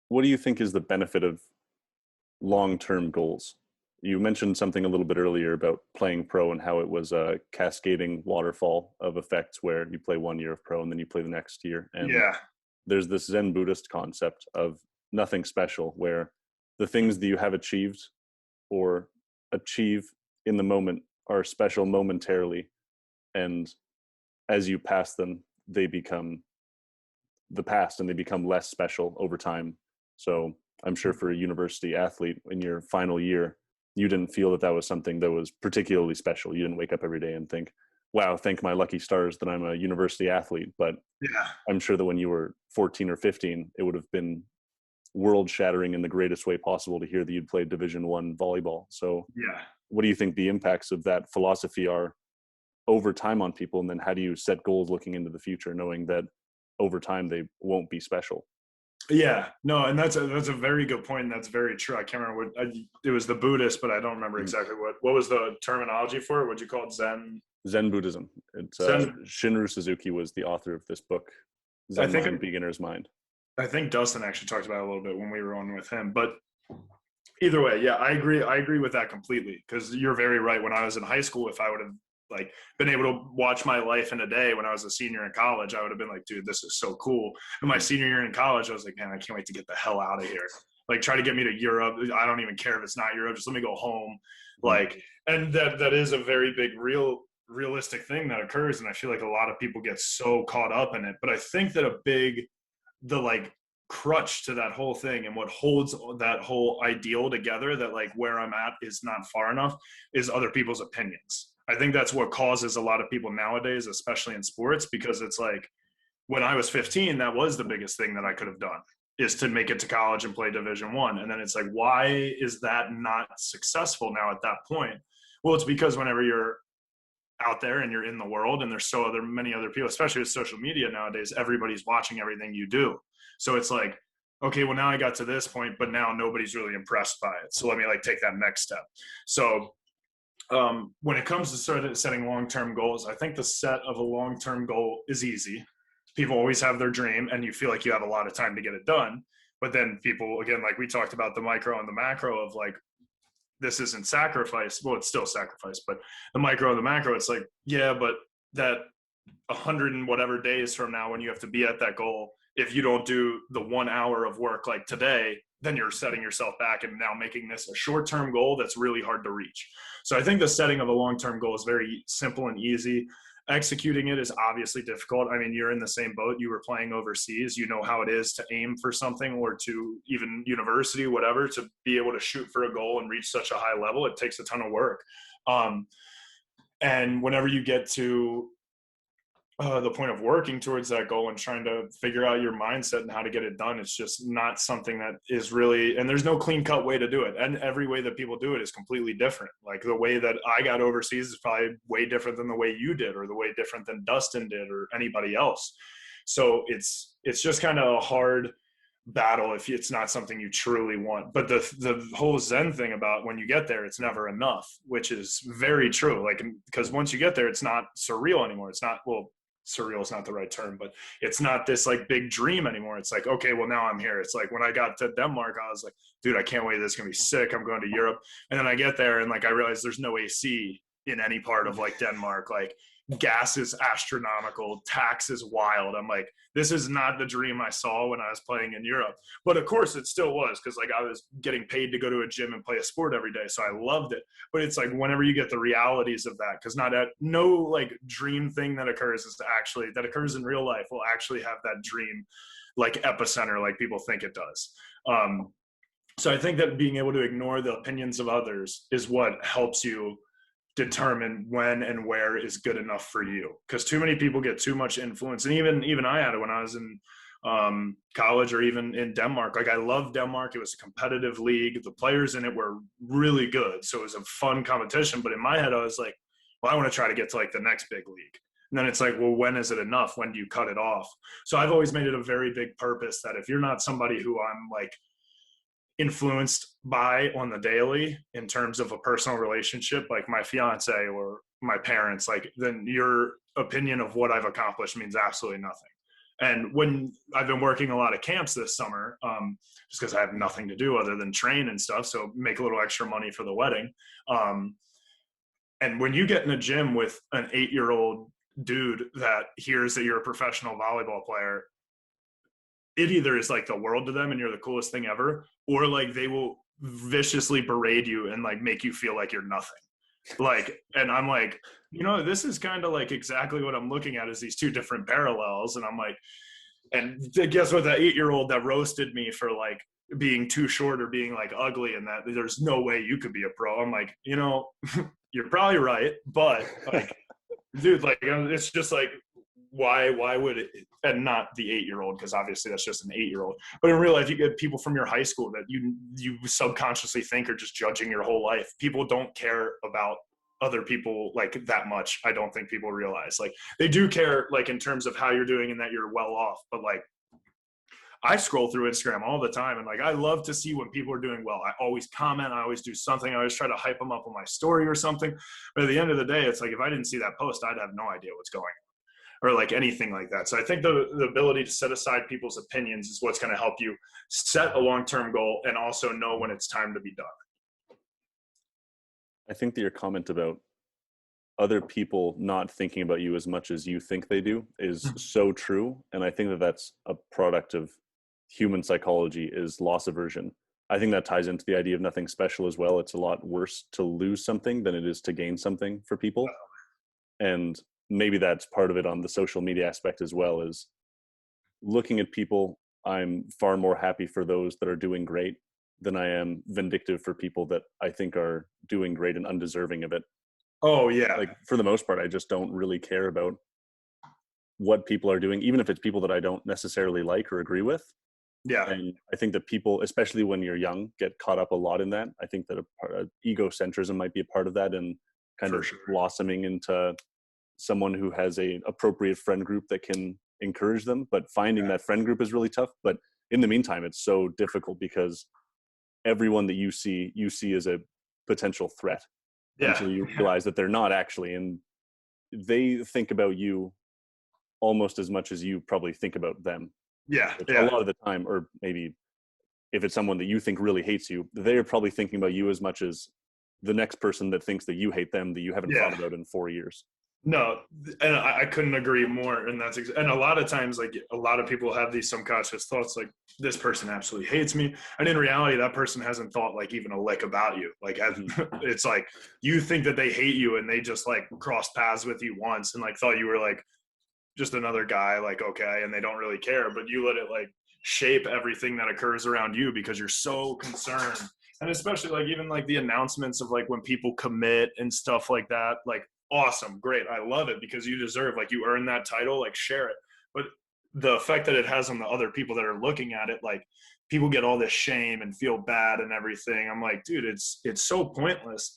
what do you think is the benefit of long-term goals? You mentioned something a little bit earlier about playing pro and how it was a cascading waterfall of effects where you play 1 year of pro and then you play the next year. And Yeah. there's this Zen Buddhist concept of nothing special, where the things that you have achieved or achieve in the moment are special momentarily. And as you pass them, they become the past and they become less special over time. So I'm sure for a university athlete in your final year, you didn't feel that that was something that was particularly special. You didn't wake up every day and think, wow, thank my lucky stars that I'm a university athlete. But Yeah. I'm sure that when you were 14 or 15, it would have been world shattering in the greatest way possible to hear that you'd played Division I volleyball. So Yeah. what do you think the impacts of that philosophy are over time on people? And then how do you set goals looking into the future, knowing that over time they won't be special? Yeah, no, and that's a very good point. And that's very true. I can't remember it was the Buddhist, but I don't remember Mhm. exactly what was the terminology for it. What'd you call it? Zen Buddhism. It's Zen. Shinru Suzuki was the author of this book, I Zen think Mind, Beginner's Mind. I think Dustin actually talked about it a little bit when we were on with him. But either way, yeah, I agree. I agree with that completely because you're very right. When I was in high school, if I would have like been able to watch my life in a day when I was a senior in college, I would have been like, dude, this is so cool. And my senior year in college, I was like, man, I can't wait to get the hell out of here. Like, try to get me to Europe. I don't even care if it's not Europe. Just let me go home. Mhm. Like, and that is a very big realistic thing that occurs. And I feel like a lot of people get so caught up in it. But I think that the like crutch to that whole thing and what holds that whole ideal together, that like where I'm at is not far enough, is other people's opinions. I think that's what causes a lot of people nowadays, especially in sports, because it's like when I was 15, that was the biggest thing that I could have done, is to make it to college and play Division I. And then it's like, why is that not successful now at that point? Well, it's because whenever you're out there and you're in the world and there's many other people, especially with social media nowadays, everybody's watching everything you do. So it's like, okay, well now I got to this point, but now nobody's really impressed by it. So let me like take that next step. So when it comes to sort of setting long-term goals, I think the set of a long-term goal is easy. People always have their dream and you feel like you have a lot of time to get it done. But then people, again, like we talked about the micro and the macro of like, this isn't sacrifice. Well, it's still sacrifice, but the micro and the macro, it's like, yeah, but that 100 and whatever days from now when you have to be at that goal, if you don't do the 1 hour of work like today, then you're setting yourself back and now making this a short-term goal that's really hard to reach. So I think the setting of a long-term goal is very simple and easy. Executing it is obviously difficult. I mean, you're in the same boat. You were playing overseas. You know how it is to aim for something, or to even university, whatever, to be able to shoot for a goal and reach such a high level. It takes a ton of work. And whenever you get to the point of working towards that goal and trying to figure out your mindset and how to get it done, it's just not something that is really, and there's no clean cut way to do it. And every way that people do it is completely different. Like the way that I got overseas is probably way different than the way you did, or the way different than Dustin did, or anybody else. So it's just kind of a hard battle if it's not something you truly want. But the whole Zen thing about when you get there, it's never enough, which is very true. Like, because once you get there, it's not surreal anymore. It's not, well, surreal is not the right term, but it's not this like big dream anymore. It's like, okay, well now I'm here. It's like when I got to Denmark, I was like, dude, I can't wait. This is gonna be sick. I'm going to Europe. And then I get there and like I realized there's no AC in any part of like Denmark. Like gas is astronomical, tax is wild. I'm like, this is not the dream I saw when I was playing in Europe. But of course it still was, because like I was getting paid to go to a gym and play a sport every day, so I loved it. But it's like whenever you get the realities of that, because no like dream thing that occurs that occurs in real life will actually have that dream like epicenter like people think it does. So I think that being able to ignore the opinions of others is what helps you determine when and where is good enough for you, because too many people get too much influence. And even I had it when I was in college, or even in Denmark. Like I loved Denmark. It was a competitive league. The players in it were really good, so it was a fun competition. But in my head I was like, well, I want to try to get to like the next big league. And then it's like, well, when is it enough? When do you cut it off? So I've always made it a very big purpose that if you're not somebody who I'm like influenced by on the daily in terms of a personal relationship, like my fiance or my parents, like then your opinion of what I've accomplished means absolutely nothing. And when I've been working a lot of camps this summer, just because I have nothing to do other than train and stuff, so make a little extra money for the wedding. And when you get in a gym with an 8-year-old dude that hears that you're a professional volleyball player, it either is like the world to them and you're the coolest thing ever, or like they will viciously berate you and like make you feel like you're nothing. Like, and I'm like, this is kind of like exactly what I'm looking at is these two different parallels. And I'm like, and guess what? That 8-year-old that roasted me for like being too short or being like ugly and that there's no way you could be a pro. I'm like, you're probably right, but like, dude, like it's just like, why would it, and not the 8-year-old, because obviously that's just an 8-year-old, but in real life you get people from your high school that you subconsciously think are just judging your whole life. People don't care about other people like that much. I don't think people realize, like, they do care like in terms of how you're doing and that you're well off, but like I scroll through Instagram all the time and like I love to see when people are doing well. I always comment, I always do something, I always try to hype them up on my story or something, but at the end of the day it's like if I didn't see that post I'd have no idea what's going on or like anything like that. So I think the ability to set aside people's opinions is what's going to help you set a long-term goal and also know when it's time to be done. I think that your comment about other people not thinking about you as much as you think they do is so true. And I think that that's a product of human psychology, is loss aversion. I think that ties into the idea of nothing special as well. It's a lot worse to lose something than it is to gain something for people. And maybe that's part of it on the social media aspect as well, is looking at people. I'm far more happy for those that are doing great than I am vindictive for people that I think are doing great and undeserving of it. Oh yeah. Like for the most part, I just don't really care about what people are doing, even if it's people that I don't necessarily like or agree with. Yeah. And I think that people, especially when you're young, get caught up a lot in that. I think that egocentrism might be a part of that, and kind For of sure. blossoming into someone who has a appropriate friend group that can encourage them. But finding that friend group is really tough. But in the meantime, it's so difficult because everyone that you see as a potential threat until you realize that they're not actually. And they think about you almost as much as you probably think about them. A lot of the time, or maybe if it's someone that you think really hates you, they're probably thinking about you as much as the next person that thinks that you hate them that you haven't thought about in 4 years. No, and I couldn't agree more. And that's and a lot of times, like a lot of people have these subconscious thoughts, like this person absolutely hates me, and in reality, that person hasn't thought like even a lick about you. Like it's like you think that they hate you, and they just like crossed paths with you once, and like thought you were like just another guy, like okay, and they don't really care, but you let it like shape everything that occurs around you because you're so concerned. And especially like even like the announcements of like when people commit and stuff like that, like awesome, great, I love it because you deserve, like you earned that title, like share it. But the effect that it has on the other people that are looking at it, like people get all this shame and feel bad and everything. I'm like, dude, it's so pointless.